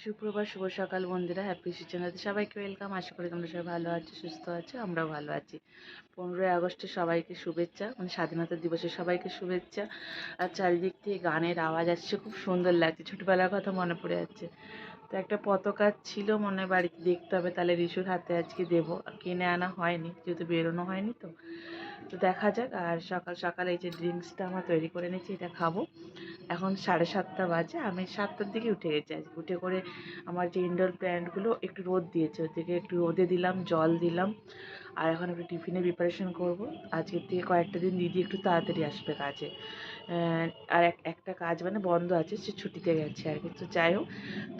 সুপ্রভাত, শুভ সকাল বন্ধুরা। হ্যাপি চ্যানেলে সবাইকে ওয়েলকাম। আশা করি তোমরা সবাই ভালো আছো, সুস্থ আছো, আমরাও ভালো আছি। 15ই আগস্টে সবাইকে শুভেচ্ছা, মানে স্বাধীনতা দিবসে সবাইকে শুভেচ্ছা। আর চারিদিক থেকে গানের আওয়াজ আসছে, খুব সুন্দর লাগছে, ছোটোবেলার কথা মনে পড়ে যাচ্ছে। তো একটা পতাকা ছিল মনে হয় বাড়িতে, দেখতে হবে, তাহলে রিশুর হাতে আজকে দেবো। কিনে আনা হয়নি যেহেতু বেরোনো হয়নি, তো দেখা যাক। আর সকাল সকাল এই যে ড্রিঙ্কসটা আমার তৈরি করে নিয়েছি, এটা খাবো। এখন 7:30 বাজে, আমি 7টার দিকে উঠে গেছি। আজকে উঠে করে আমার যে ইনডোর প্ল্যান্টগুলো একটু রোদ দিয়েছে, ওদিকে একটু রোদে দিলাম, জল দিলাম। আর এখন একটু টিফিনের প্রিপারেশন করব। আজকের থেকে কয়েকটা দিন দিদি একটু তাড়াতাড়ি আসবে কাজে। আর একটা কাজ মানে বন্ধ আছে, সে ছুটিতে গেছে আর কি। তো যাই হোক,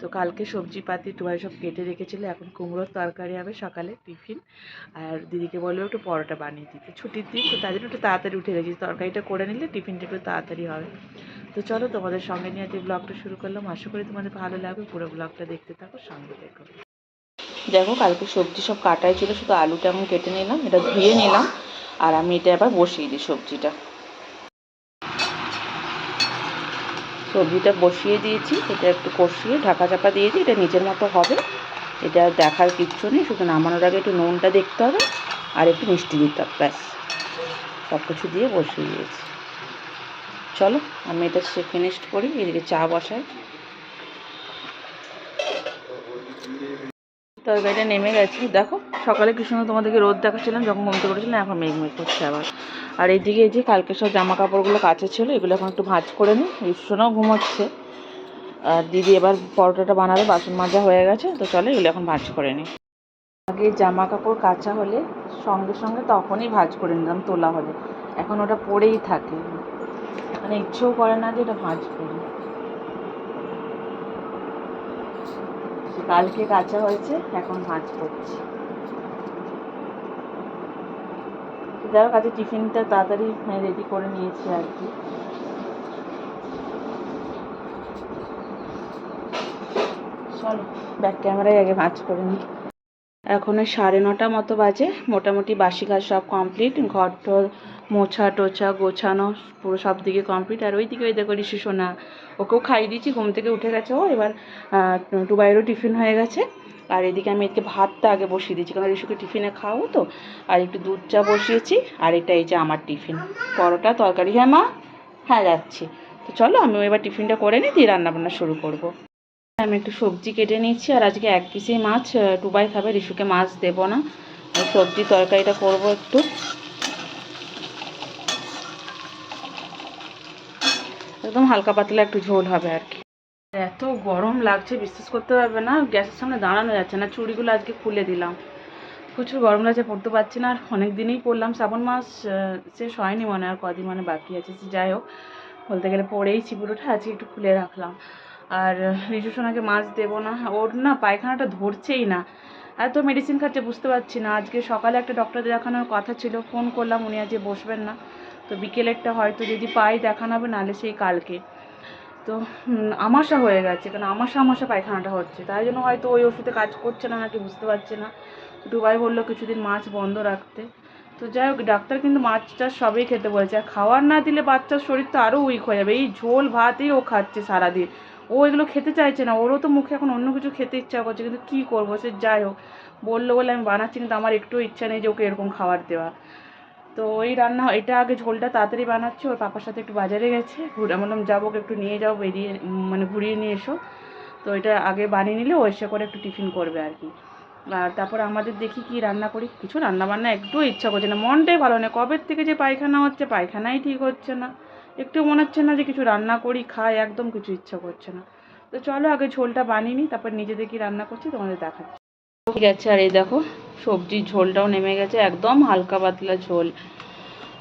তো কালকে সবজিপাতি টুবাই সব কেটে রেখেছিলো, এখন কুমড়োর তরকারি হবে সকালে টিফিন। আর দিদিকে বলবো একটু পরোটা বানিয়ে দিতে, ছুটির দিন তো, তার জন্য একটু তাড়াতাড়ি উঠে গেছি। তরকারিটা করে নিলে টিফিনটা একটু তাড়াতাড়ি হবে। তো চলো, তোমাদের সঙ্গে নিয়ে আজকে ব্লগটা শুরু করলাম। আশা করি তোমাদের ভালো লাগবে, পুরো ব্লগটা দেখতে থাকো, সঙ্গে দেখো। দেখো, কালকে সবজি সব কাটাই ছিল, শুধু আলুটা আমি কেটে নিলাম, এটা ধুয়ে নিলাম। আর আমি এটা আবার বসিয়ে দিই সবজিটা বসিয়ে দিয়েছি। এটা একটু কষিয়ে ঢাকা চাপা দিয়ে দিই, এটা নিজের মতো হবে। এটা দেখার কিচ্ছু নেই, শুধু নামানোর আগে একটু নুনটা দেখতে হবে আর একটু মিষ্টি দিতে হবে, ব্যাস। সব কিছু দিয়ে বসিয়ে দিয়েছি। চলো আমি এটা ফিনিশড করি, এদিকে চা বসাই। তরকারিটা নেমে গেছে, দেখো। সকালে কি সুন্দর তোমাদেরকে রোদ দেখাচ্ছিলাম যখন ঘুমতে করেছিলাম, এখন মেঘ করছে আবার। আর এইদিকে এই যে কালকে সব জামা কাপড়গুলো কাচা ছিল, এগুলো এখন একটু ভাঁজ করে নিই। রিসুনও ঘুমোচ্ছে। আর দিদি এবার পরোটাটা বানাবে, বাসন মাজা হয়ে গেছে, তো চলো এগুলো এখন ভাঁজ করে নিই। আগে জামা কাপড় কাচা হলে সঙ্গে সঙ্গে তখনই ভাঁজ করে নিলাম, তোলা হলে। এখন ওটা পড়েই থাকে, মানে ইচ্ছেও করে না যে এটা ভাঁজ করি। কালকে কাচা হয়েছে, এখন ভাঁজ করছি। যারা কাজে টিফিনটা তাড়াতাড়ি রেডি করে নিয়েছি আর কি। চলো ব্যাক ক্যামেরায় আগে ভাঁজ করে নিই। এখন 9:30 মতো বাজে, মোটামুটি বাসি কাজ সব কমপ্লিট। ঘর টর মোছা টোছা গোছানো পুরো সব দিকে কমপ্লিট। আর ওই দিকে ওই দেখো ঋষি সোনা, ওকেও খাইয়ে দিয়েছি, ঘুম থেকে উঠে গেছে ও এবার। টুবাইয়েরও টিফিন হয়ে গেছে। আর এদিকে আমি এদিকে ভাতটা আগে বসিয়ে দিয়েছি, কারণ ঋষিকে টিফিনে খাওয়াবো তো। আর একটু দুধ চা বসিয়েছি। আর এটা এই যে আমার টিফিন, পরোটা তরকারি। হ্যাঁ মা, হ্যাঁ যাচ্ছি। তো চলো আমি এবার টিফিনটা করে নিই, দিয়ে রান্নাবান্না শুরু করবো। আমি একটু সবজি কেটে নিচ্ছি। আর আজকে এক পিসেই মাছ, টুবাই খাবে, রিশুকে মাছ দেবো না। সবজি তরকারিটা করব একটু, একদম হালকা পাতলা একটু ঝোল হবে আর কি। এত গরম লাগছে, বিশ্বাস করতে পারবে না, গ্যাসের সামনে দাঁড়ানো যাচ্ছে না। চুড়িগুলো আজকে খুলে দিলাম, প্রচুর গরম লাগছে, পড়তে পারছি না। আর অনেক দিনই পড়লাম, শ্রাবণ মাস শেষ হয়নি মনে হয়, আর কদিন মানে বাকি আছে। যাই হোক, বলতে গেলে পড়েইছি পুরোটা, আজকে একটু খুলে রাখলাম। আর রিজু সোনাকে মাছ দেবো না, ওর না পায়খানাটা ধরছেই না, এত মেডিসিন খাচ্ছে বুঝতে পারছি না। আজকে সকালে একটা ডক্টর দেখানোর কথা ছিল, ফোন করলাম, উনি আজকে বসবেন না। তো বিকেলেরটা হয়তো যদি পাই দেখানো হবে, নাহলে সেই কালকে। তো আমাশা হয়ে গেছে, কারণ আমাশা পায়খানাটা হচ্ছে, তাই জন্য হয়তো ওই ওষুধে কাজ করছে না নাকি বুঝতে পারছি না। দুবাই বললো কিছুদিন মাছ বন্ধ রাখতে। তো যাই হোক, ডাক্তার কিন্তু মাছটা সবই খেতে বলেছে। আর খাওয়ার না দিলে বাচ্চার শরীর তো আরও উইক হয়ে যাবে। এই ঝোল ভাতই ও খাচ্ছে সারাদিন, ও এগুলো খেতে চাইছে না। ওরও তো মুখে এখন অন্য কিছু খেতে ইচ্ছা করছে, কিন্তু কী করবো, সে যাই হোক, বললো বলে আমি বানাচ্ছি, কিন্তু আমার একটু ইচ্ছা নেই যে ওকে এরকম খাবার দেওয়া। তো ওই রান্না, এটা আগে ঝোলটা তাড়াতাড়ি বানাচ্ছি। ওর পাপার সাথে একটু বাজারে গেছে, বললাম যাবো, একটু নিয়ে যাও, বেরিয়ে মানে ঘুরিয়ে নিয়ে এসো। তো এটা আগে বানিয়ে নিলে ও এসে করে একটু টিফিন করবে আর কি। আর তারপর আমাদের দেখি কি রান্না করি, কিছু রান্নাবান্না একটু ইচ্ছা করছে না, মনটাই ভালো নেই। কবের থেকে যে পায়খানা হচ্ছে, পায়খানাই ঠিক হচ্ছে না, একটু মনে হচ্ছে না যে কিছু রান্না করি খাই, একদম কিছু ইচ্ছা করছে না। তো চলো আগে ঝোলটা বানিয়ে নিই, তারপর নিজে দেখি রান্না করছি, তোমাদের দেখাচ্ছি। ঠিক আছে, আর এই দেখো সবজির ঝোলটাও নেমে গেছে, একদম হালকা পাতলা ঝোল।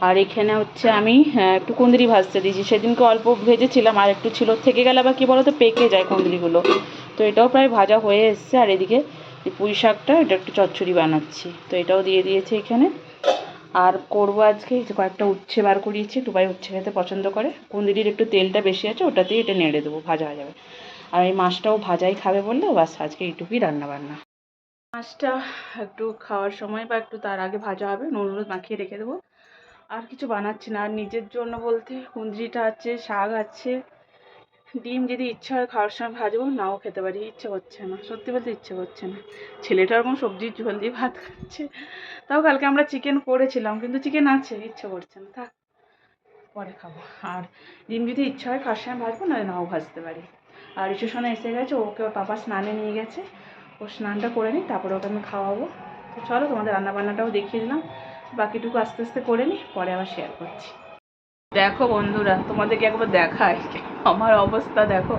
আর এখানে হচ্ছে আমি একটু কুঁদরি ভাজতে দিয়েছি, সেদিনকে অল্প ভেজেছিলাম, আর একটু ছিল থেকে গেলে আবার কী বলো তো, পেকে যায় কুঁদরিগুলো। তো এটাও প্রায় ভাজা হয়ে এসছে। আর এদিকে পুঁই শাকটা, এটা একটু চচ্চড়ি বানাচ্ছি, তো এটাও দিয়ে দিয়েছে এখানে। আর করবো আজকে কয়েকটা উচ্ছে বার করিয়েছি, টুবাই উচ্ছে খেতে পছন্দ করে, কুঁদরির একটু তেলটা বেশি আছে, ওটাতেই এটা নেড়ে দেবো, ভাজা হয়ে যাবে। আর এই মাছটাও ভাজাই খাবে বললে, বাস আজকে এইটুকুই রান্নাবান্না। মাছটা একটু খাওয়ার সময় বা একটু তার আগে ভাজা হবে, নুন হলুদ মাখিয়ে রেখে দেবো। আর কিছু বানাচ্ছি না। আর নিজের জন্য বলতে কুঁদরিটা আছে, শাক আছে, ডিম যদি ইচ্ছা হয় খাওয়ার সময় ভাজবো, নাও খেতে পারি, ইচ্ছে করছে না, সত্যি বলতে ইচ্ছে করছে না। ছেলেটা ওরকম সবজির ঝোল দিয়ে ভাত খাচ্ছে। তাও কালকে আমরা চিকেন করেছিলাম, কিন্তু চিকেন আছে, ইচ্ছে করছে না, থাক পরে খাবো। আর ডিম যদি ইচ্ছা হয় খাওয়ার সময় ভাজবো, নাহলে নাও ভাজতে পারি। আর রিসেপশনে এসে গেছে, ওকে ওর পাপা স্নানে নিয়ে গেছে, ও স্নানটা করে নিই, তারপরে ওকে আমি খাওয়াবো। তো চলো তোমাদের রান্নাবান্নাটাও দেখিয়ে দিলাম, বাকিটুকু আস্তে আস্তে করে নিই, পরে আবার শেয়ার করছি। দেখো বন্ধুরা, তোমাদেরকে একবার দেখাই আমার অবস্থা। দেখো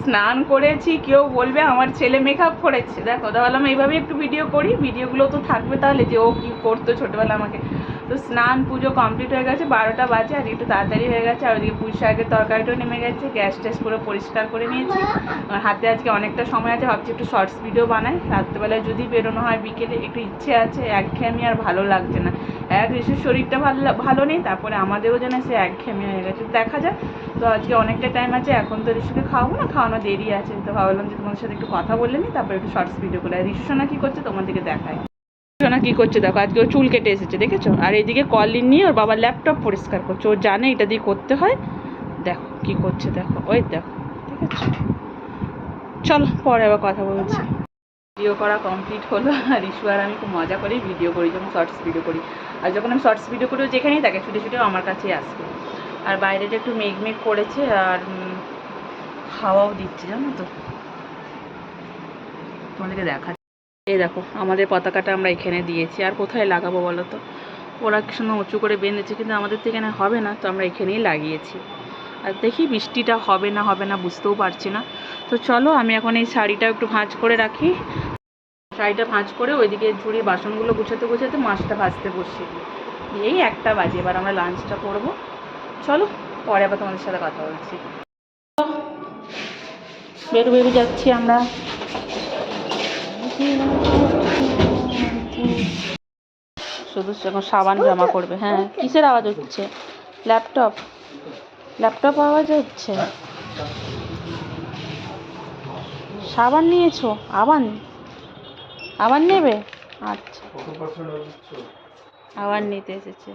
স্নান করেছি, কেউ বলবে আমার ছেলে মেকআপ করেছে। দেখো ভাবলাম এইভাবে একটু ভিডিও করি, ভিডিওগুলো তো থাকবে তাহলে, যে ও কী করতো ছোটোবেলা আমাকে। তো স্নান পুজো কমপ্লিট হয়ে গেছে, 12টা বাজে, আর একটু তাড়াতাড়ি হয়ে গেছে। আর ওইদিকে পুঁই শাকের তরকারিটাও নেমে গেছে, গ্যাস ট্যাস করে পরিষ্কার করে নিয়েছি। আমার হাতে আজকে অনেকটা সময় আছে, ভাবছি একটু শর্টস ভিডিও বানাই। রাত্রেবেলায় যদি বেরোনো হয় বিকেলে, একটু ইচ্ছে আছে, একঘেয়েমি আর ভালো লাগছে না। ঋষির শরীরটা ভালো নেই, তারপরে আমাদেরও যেন সে একঘেয়েমি হয়ে গেছে, দেখা যাক। তো আজকে অনেকটা টাইম আছে, এখন তো ঋষুকে খাওয়াবো না, খাওয়ানো দেরি আছে। তো ভাবলাম যে তোমাদের সাথে একটু কথা বলে নিই, তারপরে একটু শর্টস ভিডিও করে। আর ঋষু সোনা কী করছে তোমাদেরকে দেখায়। সোনা কী করছে দেখো, আজকে ও চুল কেটে এসেছে, দেখেছো? আর এইদিকে কলিং নিয়ে ওর বাবার ল্যাপটপ পরিষ্কার করছে, ও জানে এটা দিয়ে করতে হয়। দেখো কী করছে, দেখো ওই দেখো, ঠিক আছে? চলো পরে আবার কথা বলছি। ভিডিও করা কমপ্লিট হলো, আর ইস্যু আর আমি খুব মজা করেই ভিডিও করি যখন শর্টস ভিডিও করি। আর যখন আমি শর্টস ভিডিও করি, যেখানেই থাকে ছুটে ছুটেও আমার কাছেই আসবে। আর বাইরেটা একটু মেঘ করেছে, আর হাওয়াও দিচ্ছে, জানো তো, তোমাদেরকে দেখা। এই দেখো আমাদের পতাকাটা আমরা এখানে দিয়েছি, আর কোথায় লাগাবো বলো তো? ওরা কি সুন্দর উঁচু করে বেঁধেছে, কিন্তু আমাদের তো এখানে হবে না, তো আমরা এখানেই লাগিয়েছি। আর দেখি বৃষ্টিটা হবে না বুঝতেও পারছি না। তো চলো আমি এখন এই শাড়িটা একটু ভাঁজ করে রাখি, শাড়িটা ভাঁজ করে ওইদিকে ঝুড়ির বাসনগুলো গুছাতে মাছটা ভাজতে বসি। এই 1টা বাজে, এবার আমরা লাঞ্চটা করব। চলো পরে আবার তোমাদের সাথে কথা বলছি। বেরো যাচ্ছি আমরা। শুধু এখন সাবান জমা করবে। হ্যাঁ, কিসের আওয়াজ হচ্ছে? ল্যাপটপ আওয়াজ হচ্ছে। সাবান নিয়েছো? আবার নেবে? আচ্ছা, আবার নিতে এসেছে।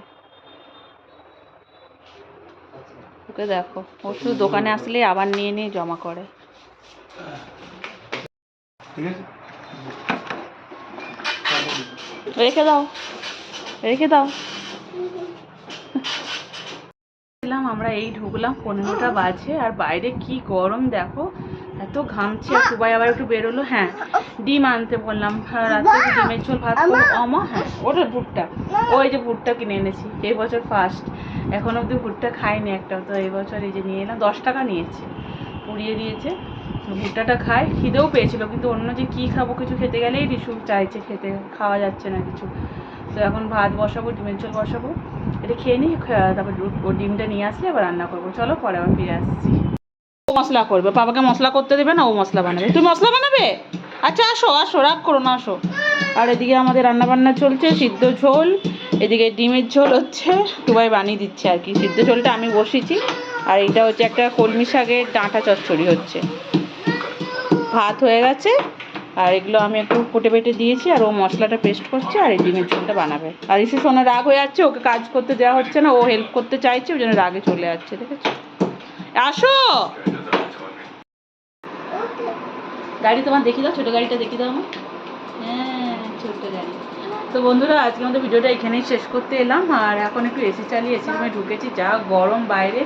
ওকে দেখো, ও শুধু দোকানে আসলেই আবার নিয়ে জমা করে। রেখে দাও। আমরা এই ঢুকলাম, 15টা বাজে, আর বাইরে কি গরম দেখো, এত ঘামছি। আর দুবাই আবার একটু বেরোলো। হ্যাঁ, ডিম আনতে বললাম, রাত্রে ডিমের ঝোল ভাত করবো। হ্যাঁ ওটা ভুট্টা, ওই যে ভুট্টা কিনে এনেছি, এই বছর ফার্স্ট, এখন অবধি ভুট্টা খাইনি একটাও। তো এই বছর এই যে নিয়ে এলাম, 10 টাকা নিয়েছে, পুড়িয়ে দিয়েছে। ভুট্টাটা খাই, খিদেও পেয়েছিল, কিন্তু অন্য যে কী খাবো, কিছু খেতে গেলেই রিসু চাইছে খেতে, খাওয়া যাচ্ছে না কিছু। তো এখন ভাত বসাবো, ডিমের ঝোল বসাবো, এটা খেয়ে নিই, তারপর ও ডিমটা নিয়ে আসলে আবার রান্না করবো। চলো পরে আবার ফিরে আসছি। ও মশলা করবে, বাবাকে মশলা করতে দেবে না, ও মশলা বানাবে। তুমি মশলা বানাবে? আচ্ছা আসো, রাগ করো না, আসো। আর এদিকে আমাদের রান্নাবান্না চলছে, সিদ্ধ ঝোল, এদিকে ডিমের ঝোল হচ্ছে, টুবাই বানিয়ে দিচ্ছে আর কি। সিদ্ধ ঝোলটা আমি বসিয়েছি, আর এইটা হচ্ছে একটা কলমি শাকের ডাঁটা চচ্চড়ি হচ্ছে। ভাত হয়ে গেছে, আর এগুলো আমি একটু বেটে দিয়েছি, আর ও মশলাটা পেস্ট করছে, আর এই ডিমের ঝোলটা বানাবে। আর ইসু সোনা রাগ হয়ে যাচ্ছে, ওকে কাজ করতে দেওয়া হচ্ছে না, ও হেল্প করতে চাইছে, ওই জন্য রাগে চলে যাচ্ছে, দেখেছো? আসো, গাড়ি তোমার দেখিয়ে দাও, ছোটো গাড়িটা দেখিয়ে দাও আমার। হ্যাঁ, ছোট্ট গাড়ি। তো বন্ধুরা, আজকে আমাদের ভিডিওটা এখানেই শেষ করতে এলাম। আর এখন একটু এসি চালিয়ে এসি রুমে ঢুকেছি, যা গরম বাইরে।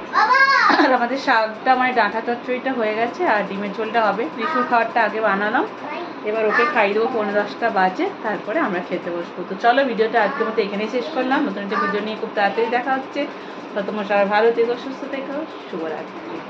আর আমাদের শাকটা মানে ডাঁটা চচ্চড়িটা হয়ে গেছে, আর ডিমের ঝোলটা হবে। রিসুর খাবারটা আগে বানালাম, এবার ওকে খাইয়ে দেবো, 15-10টা বাজে, তারপরে আমরা খেতে বসবো। তো চলো ভিডিওটা আজকের মতো এখানেই শেষ করলাম। নতুন একটা ভিডিও নিয়ে খুব তাড়াতাড়ি দেখা হচ্ছে। তো তোমার সবাই ভালো থেকো, সুস্থ থেকো, শুভরাত্রি।